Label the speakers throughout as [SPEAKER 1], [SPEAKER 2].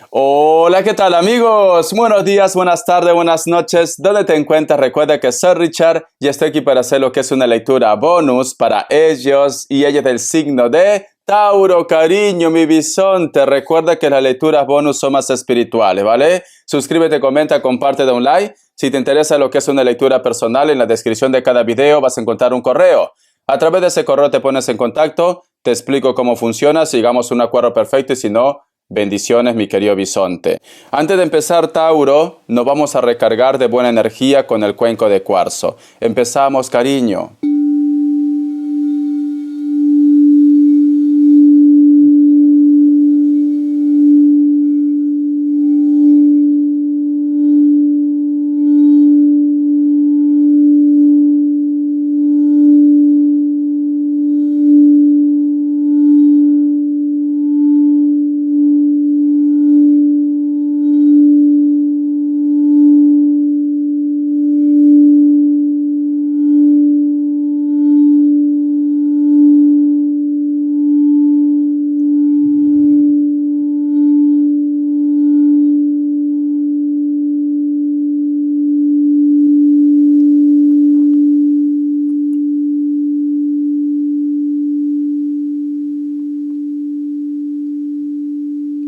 [SPEAKER 1] Hola, ¿qué tal amigos? Buenos días, buenas tardes, buenas noches. ¿Dónde te encuentras? Recuerda que soy Richard y estoy aquí para hacer lo que es una lectura bonus para ellos y ellas del signo de Tauro, cariño, mi bisonte. Recuerda que las lecturas bonus son más espirituales, ¿vale? Suscríbete, comenta, comparte, da un like. Si te interesa lo que es una lectura personal, en la descripción de cada video vas a encontrar un correo. A través de ese correo te pones en contacto, te explico cómo funciona, si llegamos a un acuerdo perfecto y si no, bendiciones, mi querido bisonte. Antes de empezar, Tauro, nos vamos a recargar de buena energía con el cuenco de cuarzo. Empezamos, cariño.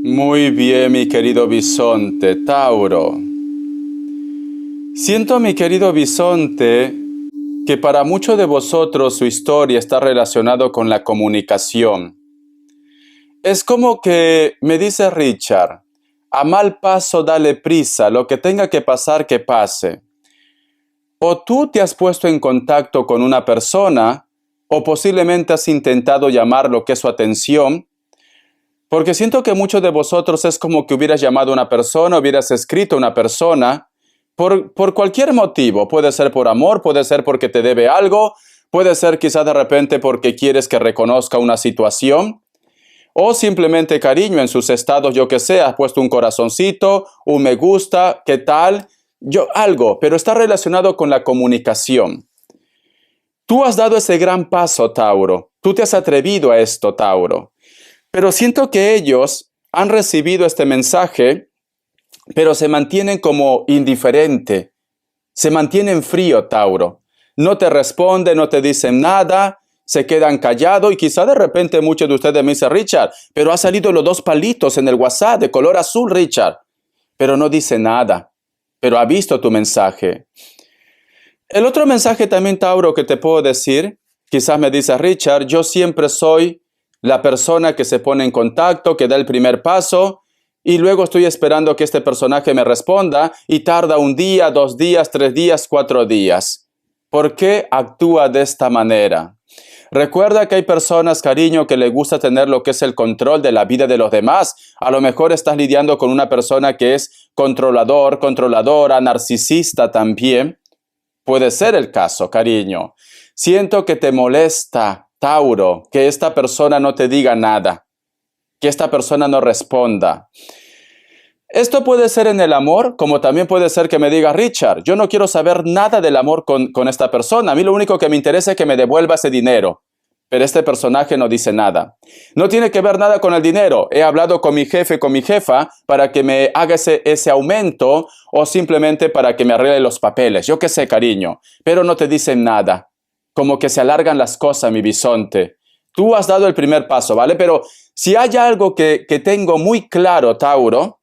[SPEAKER 1] Muy bien, mi querido bisonte, Tauro. Siento, mi querido bisonte, que para muchos de vosotros su historia está relacionada con la comunicación. Es como que me dice Richard, a mal paso dale prisa, lo que tenga que pasar que pase. O tú te has puesto en contacto con una persona, o posiblemente has intentado llamar lo que es su atención, porque siento que muchos de vosotros es como que hubieras llamado a una persona, hubieras escrito a una persona, por cualquier motivo. Puede ser por amor, puede ser porque te debe algo, puede ser quizás de repente porque quieres que reconozca una situación, o simplemente cariño en sus estados, yo que sé, has puesto un corazoncito, un me gusta, ¿qué tal? Algo, pero está relacionado con la comunicación. Tú has dado ese gran paso, Tauro. Tú te has atrevido a esto, Tauro. Pero siento que ellos han recibido este mensaje, pero se mantienen como indiferente. Se mantienen frío, Tauro. No te responden, no te dicen nada, se quedan callados y quizá de repente muchos de ustedes me dicen, Richard, pero ha salido los 2 palitos en el WhatsApp de color azul, Richard. Pero no dice nada, pero ha visto tu mensaje. El otro mensaje también, Tauro, que te puedo decir, quizás me dice Richard, yo siempre soy la persona que se pone en contacto, que da el primer paso, y luego estoy esperando que este personaje me responda, y tarda 1 día, 2 días, 3 días, 4 días. ¿Por qué actúa de esta manera? Recuerda que hay personas, cariño, que le gusta tener lo que es el control de la vida de los demás. A lo mejor estás lidiando con una persona que es controlador, controladora, narcisista también. Puede ser el caso, cariño. Siento que te molesta, Tauro, que esta persona no te diga nada, que esta persona no responda. Esto puede ser en el amor, como también puede ser que me diga, Richard, yo no quiero saber nada del amor con esta persona. A mí lo único que me interesa es que me devuelva ese dinero. Pero este personaje no dice nada. No tiene que ver nada con el dinero. He hablado con mi jefe, con mi jefa, para que me haga ese aumento o simplemente para que me arregle los papeles. Yo qué sé, cariño. Pero no te dicen nada. Como que se alargan las cosas, mi bisonte. Tú has dado el primer paso, ¿vale? Pero si hay algo que tengo muy claro, Tauro,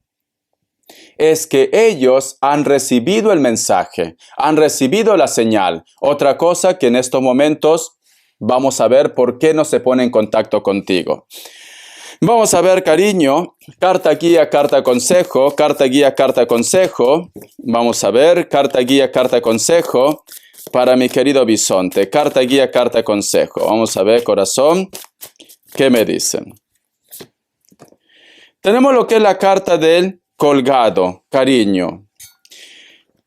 [SPEAKER 1] es que ellos han recibido el mensaje, han recibido la señal. Otra cosa que en estos momentos vamos a ver por qué no se pone en contacto contigo. Vamos a ver, cariño, carta guía, carta consejo, carta guía, carta consejo. Vamos a ver, carta guía, carta consejo para mi querido bisonte. Carta guía, carta consejo. Vamos a ver, corazón, ¿qué me dicen? Tenemos lo que es la carta del colgado, cariño.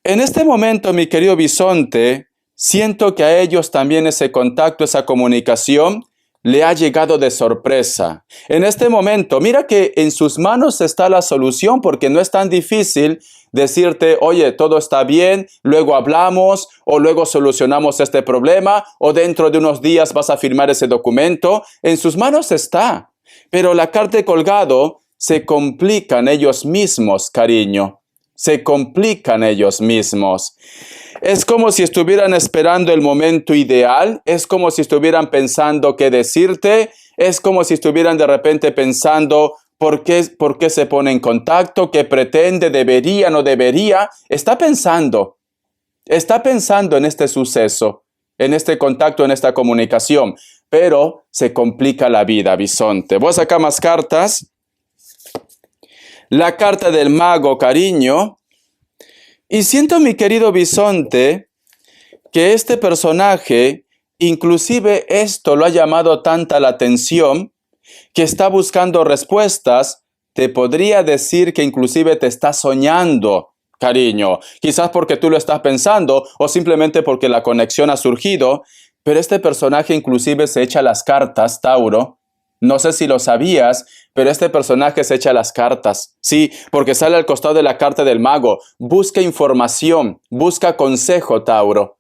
[SPEAKER 1] En este momento, mi querido bisonte, siento que a ellos también ese contacto, esa comunicación, le ha llegado de sorpresa. En este momento, mira que en sus manos está la solución, porque no es tan difícil decirte, oye, todo está bien, luego hablamos, o luego solucionamos este problema, o dentro de unos días vas a firmar ese documento. En sus manos está. Pero la carta de colgado se complican ellos mismos, cariño. Se complican ellos mismos. Es como si estuvieran esperando el momento ideal, es como si estuvieran pensando qué decirte, es como si estuvieran de repente pensando por qué se pone en contacto, qué pretende, debería, no debería. Está pensando en este suceso, en este contacto, en esta comunicación, pero se complica la vida, bisonte. Voy a sacar más cartas. La carta del mago, cariño. Y siento, mi querido bisonte, que este personaje, inclusive esto lo ha llamado tanta la atención, que está buscando respuestas. Te podría decir que inclusive te está soñando, cariño. Quizás porque tú lo estás pensando o simplemente porque la conexión ha surgido. Pero este personaje inclusive se echa las cartas, Tauro. No sé si lo sabías, pero este personaje se echa las cartas. Sí, porque sale al costado de la carta del mago. Busca información, busca consejo, Tauro.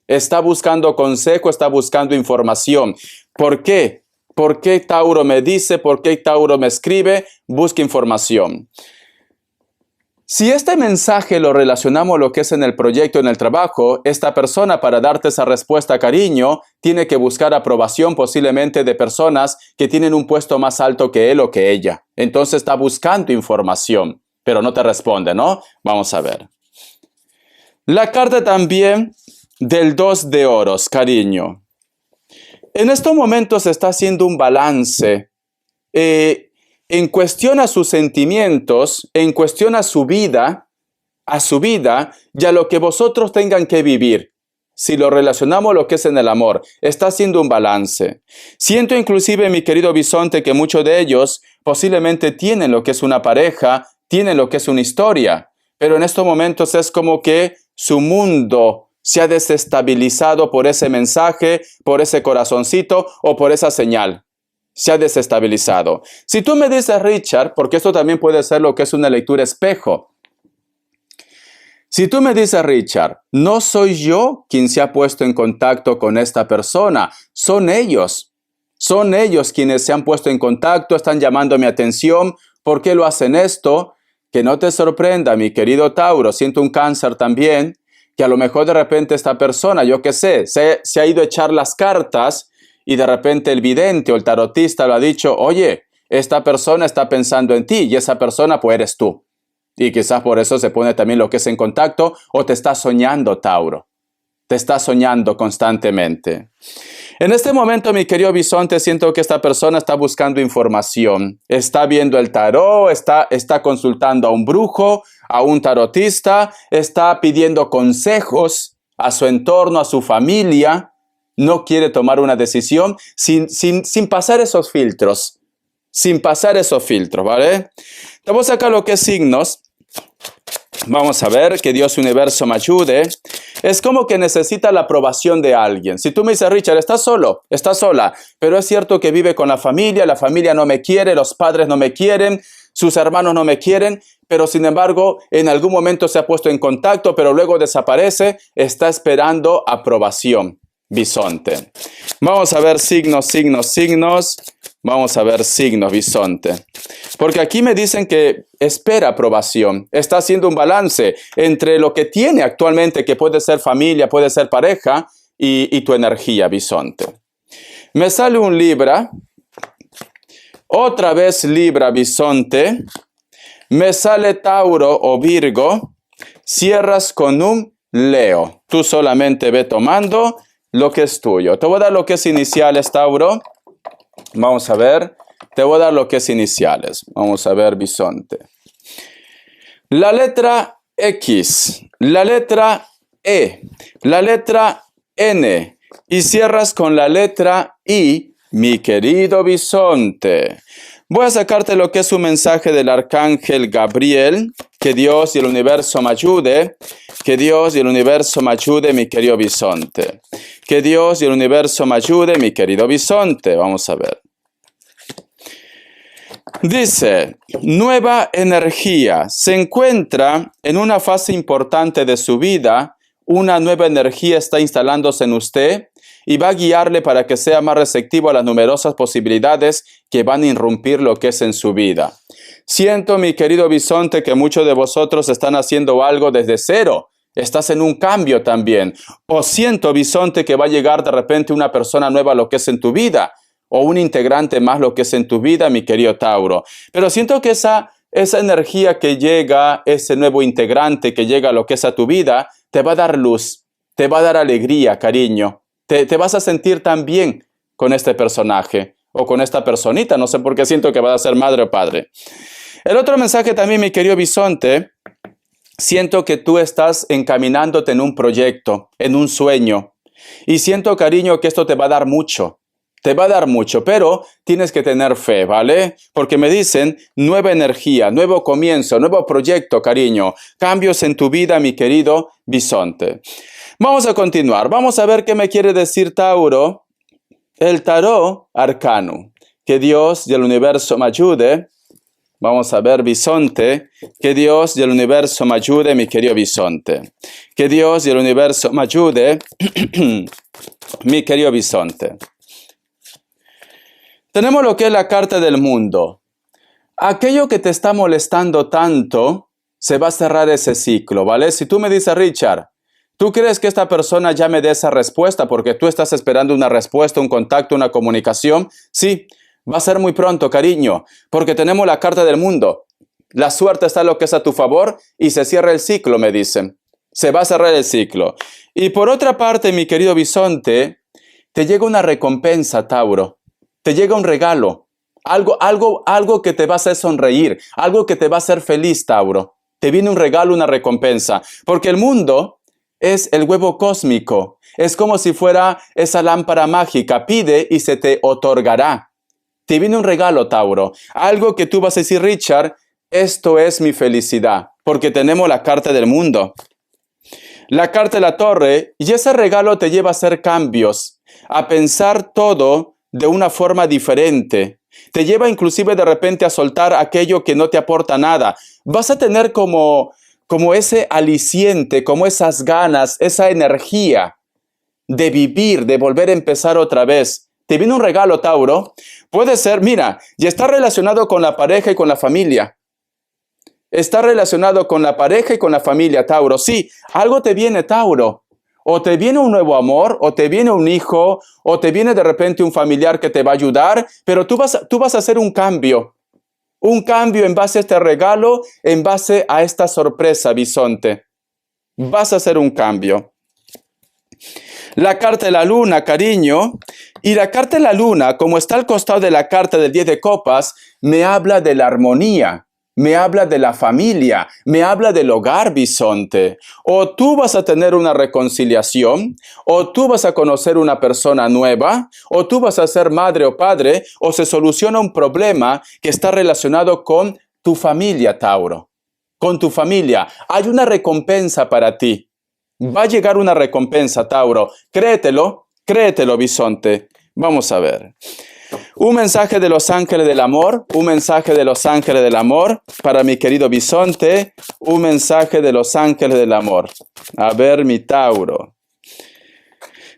[SPEAKER 1] Está buscando consejo, está buscando información. ¿Por qué? ¿Por qué Tauro me dice? ¿Por qué Tauro me escribe? Busca información. Si este mensaje lo relacionamos a lo que es en el proyecto, en el trabajo, esta persona, para darte esa respuesta, cariño, tiene que buscar aprobación posiblemente de personas que tienen un puesto más alto que él o que ella. Entonces está buscando información, pero no te responde, ¿no? Vamos a ver. La carta también del 2 de oros, cariño. En estos momentos se está haciendo un balance en cuestión a sus sentimientos, en cuestión a su vida y a lo que vosotros tengan que vivir. Si lo relacionamos a lo que es en el amor, está haciendo un balance. Siento inclusive, mi querido bisonte, que muchos de ellos posiblemente tienen lo que es una pareja, tienen lo que es una historia, pero en estos momentos es como que su mundo se ha desestabilizado por ese mensaje, por ese corazoncito o por esa señal. Se ha desestabilizado. Si tú me dices, Richard, porque esto también puede ser lo que es una lectura espejo. Si tú me dices, Richard, no soy yo quien se ha puesto en contacto con esta persona, son ellos. Son ellos quienes se han puesto en contacto, están llamando mi atención. ¿Por qué lo hacen esto? Que no te sorprenda, mi querido Tauro, siento un cáncer también, que a lo mejor de repente esta persona, yo qué sé, se ha ido a echar las cartas. Y de repente el vidente o el tarotista lo ha dicho, oye, esta persona está pensando en ti y esa persona pues eres tú. Y quizás por eso se pone también lo que es en contacto o te está soñando, Tauro. Te está soñando constantemente. En este momento, mi querido bisonte, siento que esta persona está buscando información. Está viendo el tarot, está consultando a un brujo, a un tarotista, está pidiendo consejos a su entorno, a su familia. No quiere tomar una decisión sin pasar esos filtros. Sin pasar esos filtros, ¿vale? Te voy a sacar lo que es signos. Vamos a ver, que Dios Universo me ayude. Es como que necesita la aprobación de alguien. Si tú me dices, Richard, estás solo, estás sola, pero es cierto que vive con la familia no me quiere, los padres no me quieren, sus hermanos no me quieren, pero sin embargo, en algún momento se ha puesto en contacto, pero luego desaparece, está esperando aprobación. Bisonte. Vamos a ver signos. Vamos a ver signos, bisonte. Porque aquí me dicen que espera aprobación. Está haciendo un balance entre lo que tiene actualmente, que puede ser familia, puede ser pareja, y tu energía, bisonte. Me sale un Libra. Otra vez Libra, bisonte. Me sale Tauro o Virgo. Cierras con un Leo. Tú solamente ve tomando lo que es tuyo. Te voy a dar lo que es iniciales, Tauro. Vamos a ver. Te voy a dar lo que es iniciales. Vamos a ver, bisonte. La letra X, la letra E, la letra N y cierras con la letra I, mi querido bisonte. Voy a sacarte lo que es un mensaje del arcángel Gabriel. Que Dios y el universo me ayude. Que Dios y el universo me ayude, mi querido bisonte. Que Dios y el universo me ayude, mi querido bisonte. Vamos a ver. Dice, nueva energía. Se encuentra en una fase importante de su vida. Una nueva energía está instalándose en usted y va a guiarle para que sea más receptivo a las numerosas posibilidades que van a irrumpir lo que es en su vida. Siento, mi querido bisonte, que muchos de vosotros están haciendo algo desde cero. Estás en un cambio también. O siento, bisonte, que va a llegar de repente una persona nueva a lo que es en tu vida, o un integrante más lo que es en tu vida, mi querido Tauro. Pero siento que esa energía que llega, ese nuevo integrante que llega a lo que es a tu vida, te va a dar luz, te va a dar alegría, cariño. Te vas a sentir tan bien con este personaje o con esta personita. No sé por qué siento que vas a ser madre o padre. El otro mensaje también, mi querido bisonte, siento que tú estás encaminándote en un proyecto, en un sueño. Y siento, cariño, que esto te va a dar mucho. Te va a dar mucho, pero tienes que tener fe, ¿vale? Porque me dicen nueva energía, nuevo comienzo, nuevo proyecto, cariño. Cambios en tu vida, mi querido bisonte. Vamos a continuar. Vamos a ver qué me quiere decir Tauro. El tarot arcano. Que Dios y el universo me ayude. Vamos a ver, bisonte. Que Dios y el universo me ayude, mi querido bisonte. Que Dios y el universo me ayude, mi querido bisonte. Tenemos lo que es la carta del mundo. Aquello que te está molestando tanto, se va a cerrar ese ciclo, ¿vale? Si tú me dices, Richard, ¿tú crees que esta persona ya me dé esa respuesta porque tú estás esperando una respuesta, un contacto, una comunicación? Sí, va a ser muy pronto, cariño, porque tenemos la carta del mundo. La suerte está en lo que es a tu favor y se cierra el ciclo, me dicen. Se va a cerrar el ciclo. Y por otra parte, mi querido bisonte, te llega una recompensa, Tauro. Te llega un regalo. Algo que te va a hacer sonreír. Algo que te va a hacer feliz, Tauro. Te viene un regalo, una recompensa. Porque el mundo es el huevo cósmico. Es como si fuera esa lámpara mágica. Pide y se te otorgará. Te viene un regalo, Tauro. Algo que tú vas a decir, Richard, esto es mi felicidad. Porque tenemos la carta del mundo. La carta de la torre. Y ese regalo te lleva a hacer cambios. A pensar todo de una forma diferente. Te lleva inclusive de repente a soltar aquello que no te aporta nada. Vas a tener como ese aliciente, como esas ganas, esa energía de vivir, de volver a empezar otra vez. Te viene un regalo, Tauro. Puede ser, mira, y está relacionado con la pareja y con la familia. Está relacionado con la pareja y con la familia, Tauro. Sí, algo te viene, Tauro. O te viene un nuevo amor, o te viene un hijo, o te viene de repente un familiar que te va a ayudar, pero tú vas a hacer un cambio en base a este regalo, en base a esta sorpresa, bisonte. Vas a hacer un cambio. La carta de la luna, cariño, y la carta de la luna, como está al costado de la carta del 10 de copas, me habla de la armonía. Me habla de la familia, me habla del hogar, bisonte. O tú vas a tener una reconciliación, o tú vas a conocer una persona nueva, o tú vas a ser madre o padre, o se soluciona un problema que está relacionado con tu familia, Tauro. Con tu familia. Hay una recompensa para ti. Va a llegar una recompensa, Tauro. Créetelo, bisonte. Vamos a ver. Un mensaje de los ángeles del amor, un mensaje de los ángeles del amor para mi querido bisonte, un mensaje de los ángeles del amor. A ver, mi Tauro.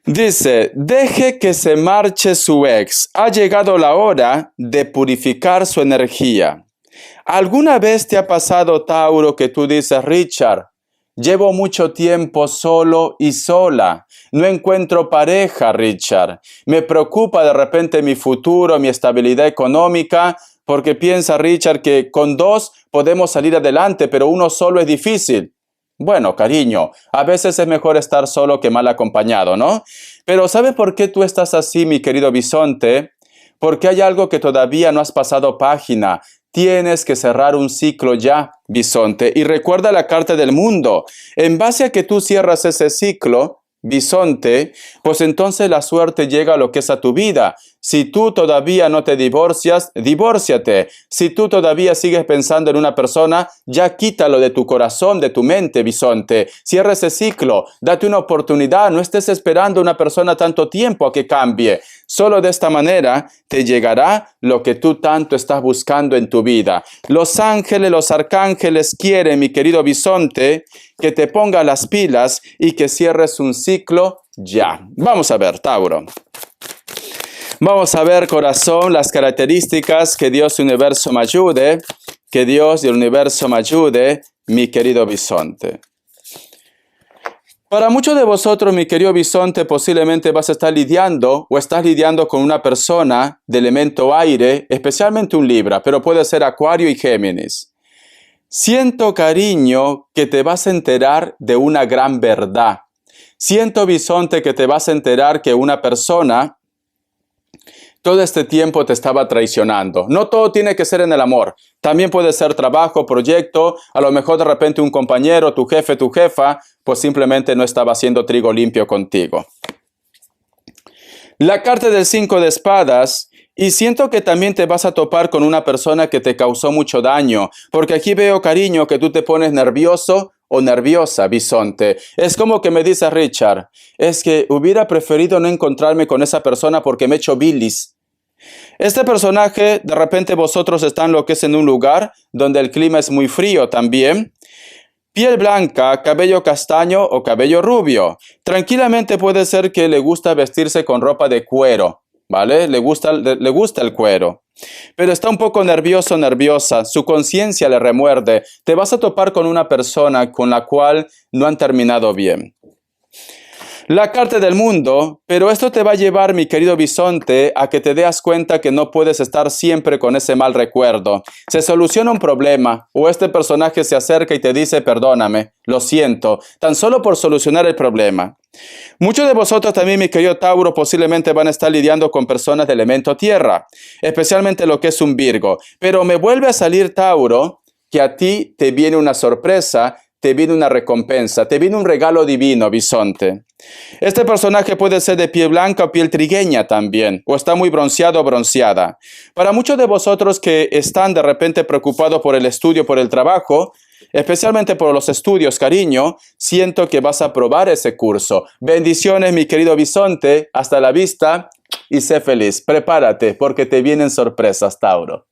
[SPEAKER 1] Dice, deje que se marche su ex. Ha llegado la hora de purificar su energía. ¿Alguna vez te ha pasado, Tauro, que tú dices, Richard, llevo mucho tiempo solo y sola? No encuentro pareja, Richard. Me preocupa de repente mi futuro, mi estabilidad económica, porque piensa, Richard, que con dos podemos salir adelante, pero uno solo es difícil. Bueno, cariño, a veces es mejor estar solo que mal acompañado, ¿no? Pero ¿sabes por qué tú estás así, mi querido bisonte? Porque hay algo que todavía no has pasado página. Tienes que cerrar un ciclo ya, bisonte. Y recuerda la carta del mundo. En base a que tú cierras ese ciclo, bisonte, pues entonces la suerte llega a lo que es a tu vida. Si tú todavía no te divorcias, divórciate. Si tú todavía sigues pensando en una persona, ya quítalo de tu corazón, de tu mente, bisonte. Cierra ese ciclo, date una oportunidad, no estés esperando a una persona tanto tiempo a que cambie. Solo de esta manera te llegará lo que tú tanto estás buscando en tu vida. Los ángeles, los arcángeles quieren, mi querido bisonte, que te pongas las pilas y que cierres un ciclo ya. Vamos a ver, Tauro. Vamos a ver, corazón, las características, que Dios Universo me ayude. Que Dios y el universo me ayude, mi querido bisonte. Para muchos de vosotros, mi querido bisonte, posiblemente vas a estar lidiando o estás lidiando con una persona de elemento aire, especialmente un Libra, pero puede ser Acuario y Géminis. Siento, cariño, que te vas a enterar de una gran verdad. Siento, bisonte, que te vas a enterar que una persona todo este tiempo te estaba traicionando. No todo tiene que ser en el amor. También puede ser trabajo, proyecto, a lo mejor de repente un compañero, tu jefe, tu jefa, pues simplemente no estaba haciendo trigo limpio contigo. La carta del 5 de espadas, y siento que también te vas a topar con una persona que te causó mucho daño, porque aquí veo, cariño, que tú te pones nervioso o nerviosa, bisonte. Es como que me dice Richard, es que hubiera preferido no encontrarme con esa persona porque me he hecho bilis. Este personaje, de repente vosotros están lo que es en un lugar donde el clima es muy frío también. Piel blanca, cabello castaño o cabello rubio. Tranquilamente puede ser que le gusta vestirse con ropa de cuero, ¿vale? Le gusta el cuero. Pero está un poco nervioso, nerviosa. Su conciencia le remuerde. Te vas a topar con una persona con la cual no han terminado bien. La carta del mundo, pero esto te va a llevar, mi querido bisonte, a que te des cuenta que no puedes estar siempre con ese mal recuerdo. Se soluciona un problema, o este personaje se acerca y te dice, perdóname, lo siento, tan solo por solucionar el problema. Muchos de vosotros también, mi querido Tauro, posiblemente van a estar lidiando con personas de elemento tierra, especialmente lo que es un Virgo. Pero me vuelve a salir, Tauro, que a ti te viene una sorpresa, te viene una recompensa, te viene un regalo divino, bisonte. Este personaje puede ser de piel blanca o piel trigueña también, o está muy bronceado o bronceada. Para muchos de vosotros que están de repente preocupados por el estudio, por el trabajo, especialmente por los estudios, cariño, siento que vas a aprobar ese curso. Bendiciones, mi querido bisonte, hasta la vista y sé feliz. Prepárate porque te vienen sorpresas, Tauro.